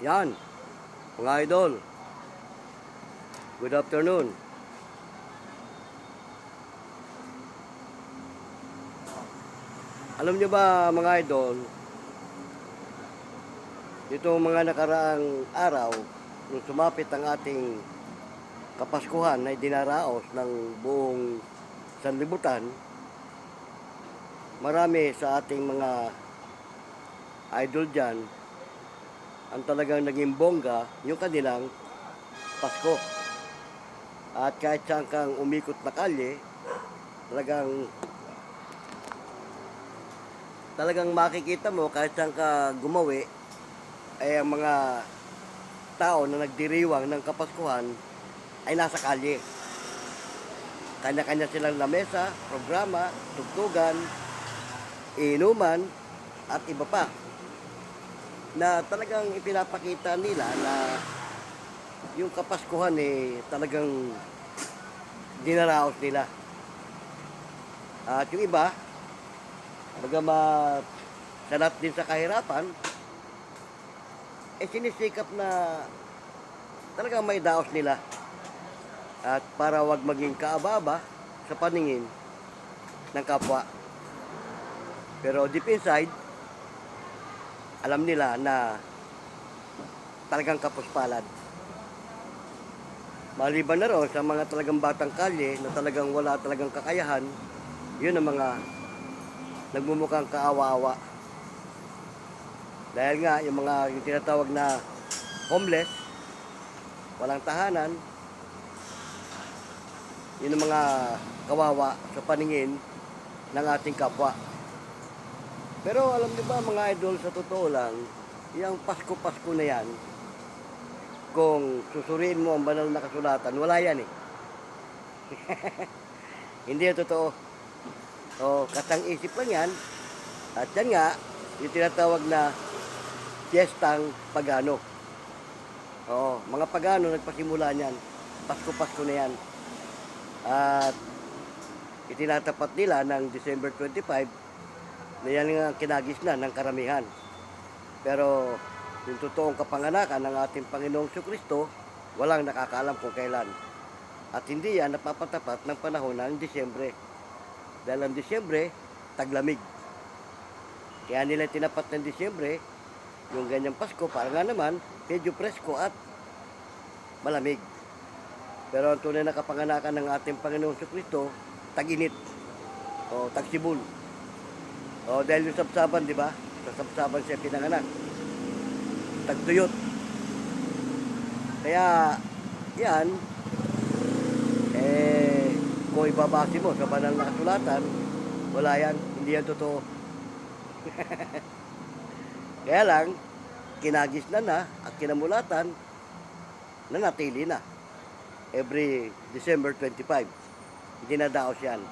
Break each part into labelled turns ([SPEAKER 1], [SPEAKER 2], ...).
[SPEAKER 1] Yan, mga idol. Good afternoon. Alam nyo ba mga idol, dito mga nakaraang araw, nung sumapit ang ating Kapaskuhan na dinaraos ng buong sanlibutan, marami sa ating mga idol dyan ang talagang naging bongga yung kanilang Pasko. At kahit saan kang umikot na kalye, talagang makikita mo kahit saan ka gumawi ay ang mga tao na nagdiriwang ng Kapaskuhan ay nasa kalye. Kanya-kanya silang lamesa, programa, tugtugan, inuman at iba pa na talagang ipinapakita nila na yung Kapaskuhan talagang dinaraos nila. At yung iba, bagamat sanat din sa kahirapan, sinisikap na talagang may daos nila. At para wag maging kaababa sa paningin ng kapwa. Pero deep inside, alam nila na talagang kapuspalad. Maliban na ron sa mga talagang batang kalye na talagang wala talagang kakayahan, yun ang mga nagmumukhang kaawa-awa. Dahil nga, yung tinatawag na homeless, walang tahanan, yun ang mga kawawa sa paningin ng ating kapwa. Pero alam niyo ba mga idol, sa totoo lang, yung Pasko-Pasko na yan, kung susuriin mo ang banal na kasulatan, wala yan eh. Hindi yung totoo. O, katang-isip lang yan. At yan nga, yung tinatawag na piyestang pagano. Oo, mga pagano nagpasimula niyan. Pasko-Pasko na yan. At itinatapat nila ng December 25 na yan ang kinagisnan ng karamihan. Pero yung totoong kapanganakan ng ating Panginoong Jesucristo, walang nakakaalam kung kailan. At hindi yan napapatapat ng panahon ng Disyembre. Dahil ang Disyembre, taglamig. Kaya nila tinapat ng Disyembre, yung ganyang Pasko, para nga naman, medyo presko at malamig. Pero ang tunay na kapanganakan ng ating Panginoong Jesucristo, tag-init. O tagsibol. O dahil yung sabsaban, di ba? Sa sabsaban siya pinanganak. Tagtuyot. Kaya, yan, kung ibabase mo sa banal na kasulatan, wala yan, hindi yan totoo. Kaya lang, kinagisnan na at kinamulatan, nanatili na. Every December 25, dinadaos yan.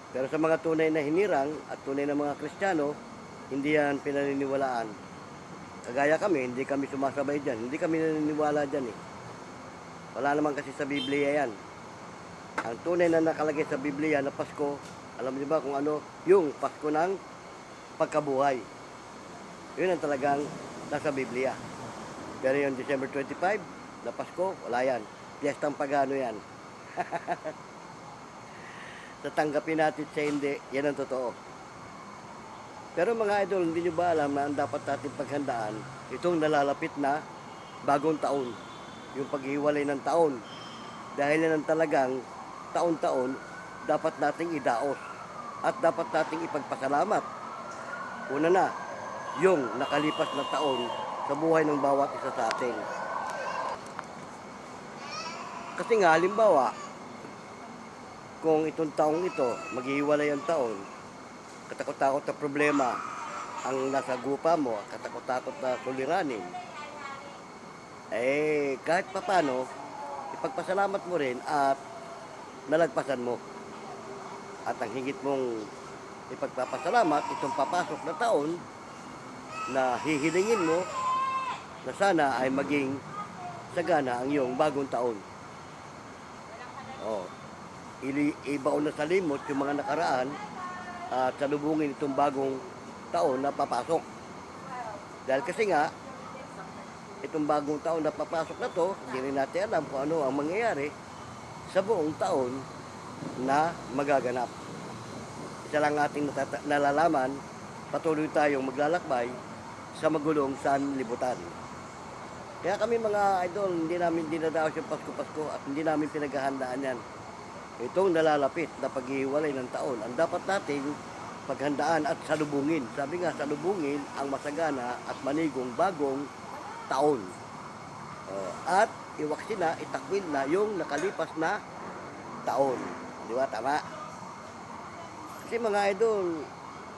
[SPEAKER 1] Pero sa mga tunay na hinirang at tunay na mga Kristiyano, hindi yan pinaniniwalaan. Kagaya kami, hindi kami sumasabay dyan. Hindi kami naniniwala dyan eh. Wala naman kasi sa Biblia yan. Ang tunay na nakalagay sa Biblia na Pasko, alam niyo ba kung ano? Yung Pasko ng pagkabuhay. Yun ang talagang nasa Biblia. Pero yung December 25 na Pasko, wala yan. Piyestang pagano yan. Tatanggapin natin sa hindi, yan ang totoo. Pero mga idol, hindi nyo ba alam na ang dapat natin paghandaan itong nalalapit na bagong taon, yung paghiwalay ng taon. Dahil yan ang talagang taon-taon dapat nating idaos at dapat nating ipagpasalamat. Una na, yung nakalipas na taon sa buhay ng bawat isa sa atin. Kasi nga, halimbawa, kung itong taong ito, maghihiwalay ang taon, katakot-takot na problema ang nasa gupa mo, katakot-takot na suliranin, kahit papano, ipagpasalamat mo rin at nalagpasan mo. At ang higit mong ipagpapasalamat, itong papasok na taon, na hihilingin mo, na sana ay maging sagana ang iyong bagong taon. Ibaon na sa limot yung mga nakaraan at salubungin itong bagong taon na papasok. Dahil kasi nga, itong bagong taon na papasok na to, hindi rin natin alam kung ano ang mangyayari sa buong taon na magaganap. Isa lang ating nalalaman, patuloy tayong maglalakbay sa magulong sanlibutan. Kaya kami mga idol, hindi namin dinadaos yung Pasko-Pasko at hindi namin pinaghahandaan yan. Itong nalalapit na paghihiwalay ng taon, ang dapat nating paghandaan at salubungin. Sabi nga, salubungin ang masagana at manigong bagong taon. At iwaksin na, itakwil na yung nakalipas na taon. Di ba? Tama. Kasi mga idol,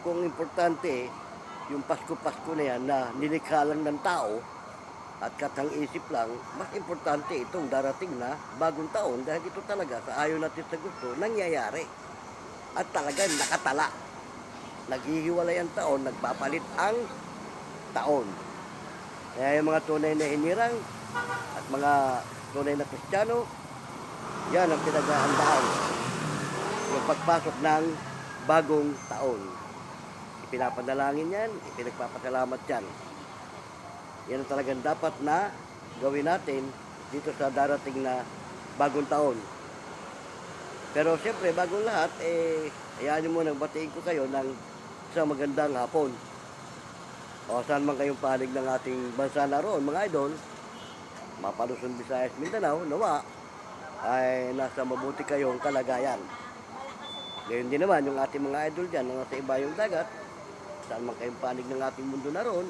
[SPEAKER 1] kung importante, yung Pasko-Pasko na yan na nilikha lang ng tao at katang-isip lang, mas importante itong darating na bagong taon dahil ito talaga sa ayaw natin sa gusto, nangyayari. At talagang nakatala. Naghihiwalay ang taon, nagpapalit ang taon. Kaya yung mga tunay na hinirang at mga tunay na Kristiyano, yan ang pinaghahandaan. Yung pagpasok ng bagong taon. Ipinapanalangin yan, ipinagpapasalamat yan. Yan ang talagang dapat na gawin natin dito sa darating na bagong taon. Pero siyempre, bagong lahat, hayaan nyo munang batiin ko kayo ng isang magandang hapon. O saan man kayong panig ng ating bansa na roon, mga idol, Luzon, Visayas, Mindanao, nawa, ay nasa mabuti kayong kalagayan. Gayon din naman yung ating mga idol dyan, na nasa ibayong dagat, saan man kayong panig ng ating mundo na roon,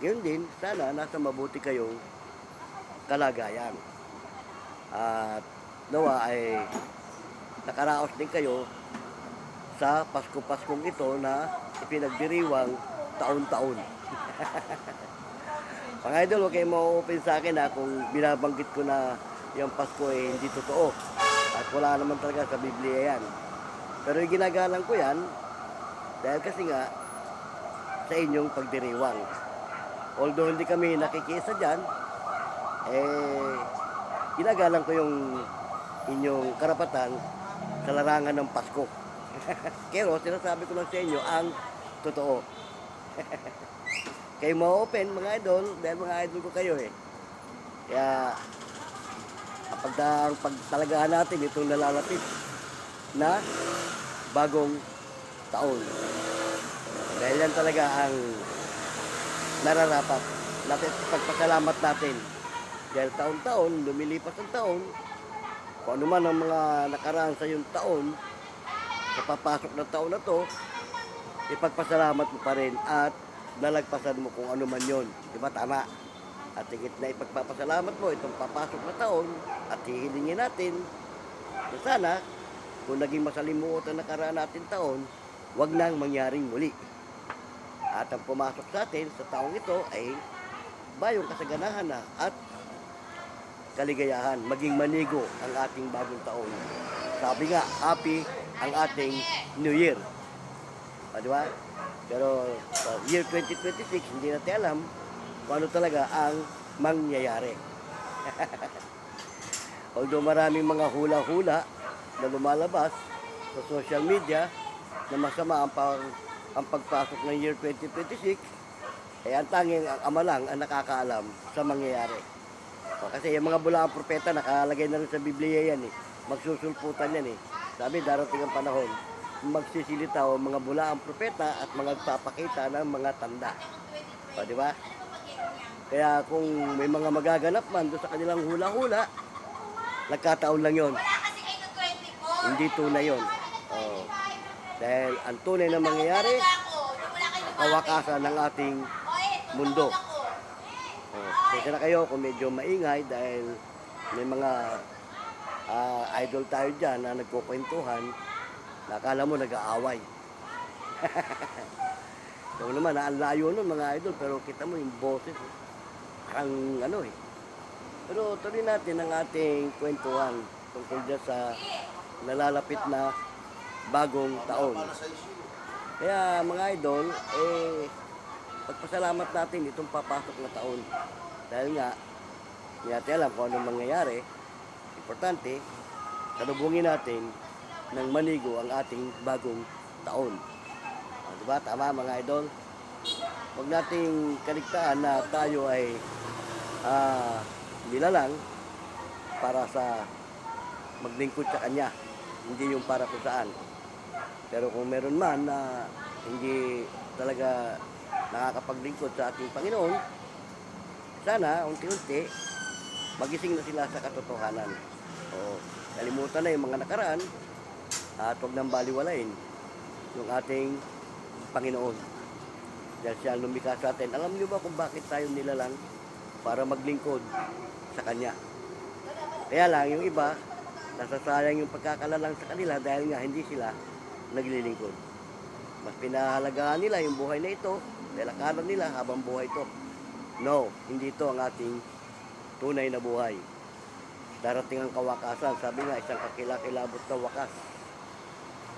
[SPEAKER 1] gayon din, sana nasa mabuti kayong kalagayan. At nawa ay nakaraos din kayo sa Pasko-Paskong ito na ipinagdiriwang taon-taon. Mga idol, huwag kayong ma-open sa akin kung binabanggit ko na yung Pasko ay hindi totoo. At wala naman talaga sa Biblia yan. Pero yung ginagalang ko yan, dahil kasi nga sa inyong pagdiriwang. Although hindi kami nakikisa dyan, ginagalang ko yung inyong karapatan sa larangan ng Pasko. Pero sinasabi ko lang sa inyo ang totoo. Kayo ma-open mga idol, dahil mga idol ko kayo Kaya ang pagtalagahan natin itong nalalapit na bagong taon. Dahil yan talaga ang nararapat natin, pagpasalamat natin. Dahil taon-taon, lumilipas ang taon, kung ano man ang mga nakaraan sa yung taon, sa papasok na taon na to, ipagpasalamat mo pa rin at nalagpasan mo kung ano man yon. Diba? Tama. At higit na ipagpapasalamat mo itong papasok na taon at hihilingin natin na sana kung naging masalimuot ang nakaraan natin taon, wag nang mangyaring muli. At ang pumasok sa atin sa taong ito ay bayong kasaganahan na at kaligayahan, maging manigo ang ating bagong taon. Sabi nga, happy ang ating New Year. Di ba? Pero sa year 2026, hindi natin alam kung ano talaga ang mangyayari. Although maraming mga hula-hula na lumalabas sa social media na masama ang pagpasok ng year 2026, ang tanging ang ama lang ang nakakaalam sa mangyayari. Kasi yung mga bulaang propeta, nakalagay na rin sa Biblia yan magsusulputan yan Sabi, darating ang panahon, magsisilita o mga bulaang propeta at mga nagpapakita ng mga tanda. Di ba? Kaya kung may mga magaganap man doon sa kanilang hula-hula, nagkataon lang yon. Hindi tunay yon. Dahil ang tunay na mangyayari, kawakasan ng ating mundo. Kasi na kayo kung medyo maingay dahil may mga idol tayo dyan na nagkukwentuhan, nakala mo nag-aaway. So naman, ang layo nun mga idol, pero kita mo yung boses, ang Pero tuloy natin ang ating kwentuhan tungkol dyan sa nalalapit na bagong taon. Kaya mga idol, pagpasalamat natin itong papasok na taon. Dahil nga, hindi natin alam kung anong mangyayari. Importante, salubungin natin ng manigo ang ating bagong taon. Diba? Tama mga idol? Huwag nating kaligtaan na tayo ay nilalang para sa maglingkod sa Kanya, hindi yung para kung saan. Pero kung meron man na hindi talaga nakakapaglingkod sa ating Panginoon, sana unti-unti magising na sila sa katotohanan. O, kalimutan na yung mga nakaraan at huwag nang baliwalain yung ating Panginoon. Dahil siya lumikha sa atin. Alam niyo ba kung bakit tayo nilalang? Para maglingkod sa Kanya. Kaya lang, yung iba, nasasayang yung pagkakalalang sa kanila dahil nga hindi sila naglilingkod. Mas pinahalagahan nila yung buhay na ito dahil akala nila habang buhay ito. No, hindi ito ang ating tunay na buhay. Darating ang kawakasan. Sabi nga, isang kakilakilabot na wakas.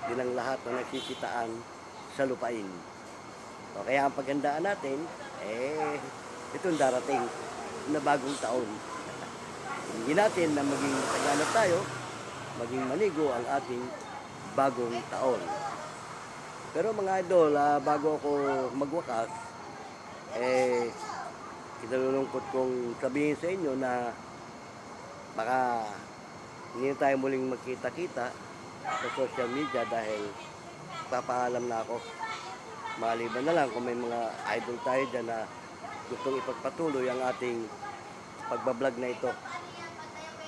[SPEAKER 1] Din ang lahat na nagsisitaan sa lupain. O, kaya ang paghandaan natin, itong darating na bagong taon. Hindi natin na maging sagana tayo, maging manigo ang ating bagong taon. Pero mga idol, bago ako magwakas, kinalulungkot kong sabihin sa inyo na baka hindi tayo muling magkita-kita sa social media dahil papaalam na ako. Maliban na lang kung may mga idol tayo dyan na gustong ipagpatuloy ang ating pagbablog na ito.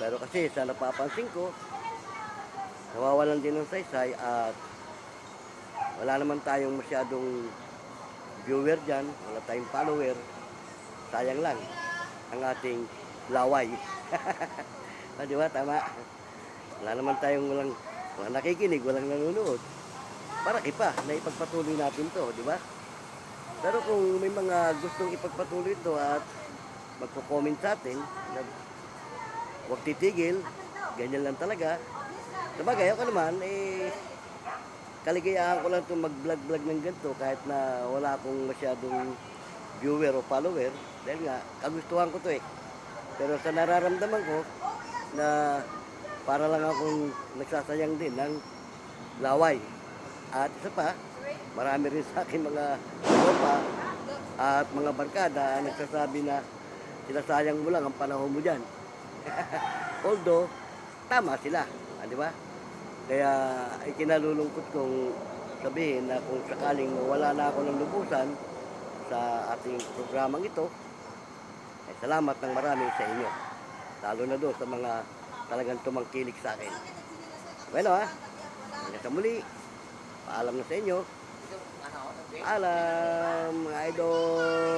[SPEAKER 1] Pero kasi sa napapansin ko, nawawalan din ng saysay at wala naman tayong masyadong viewer dyan, wala tayong follower. Sayang lang ang ating laway. Di ba? Tama. Wala naman tayong walang nakikinig, walang nanonood. Para ipa na ipagpatuloy natin to, di ba? Pero kung may mga gustong ipagpatuloy ito at magko-comment sa atin, na huwag titigil, ganyan lang talaga. Sabagay, ako naman, kaligayahan ko lang itong mag-vlog-vlog ng ganito kahit na wala akong masyadong viewer o follower dahil nga, kagustuhan ko to eh. Pero sa nararamdaman ko na para lang akong nagsasayang din ng laway. At isa pa, marami rin sa akin mga tropa at mga barkada ang nagsasabi na sinasayang mo lang ang panahon mo dyan. Although, tama sila, di ba? Kaya ikinalulungkot kong sabihin na kung sakaling wala na ako ng lubusan sa ating programang ito, salamat ng marami sa inyo. Lalo na doon sa mga talagang tumangkilik sa akin. Bueno hanggang sa muli, paalam na sa inyo. Paalam mga idol.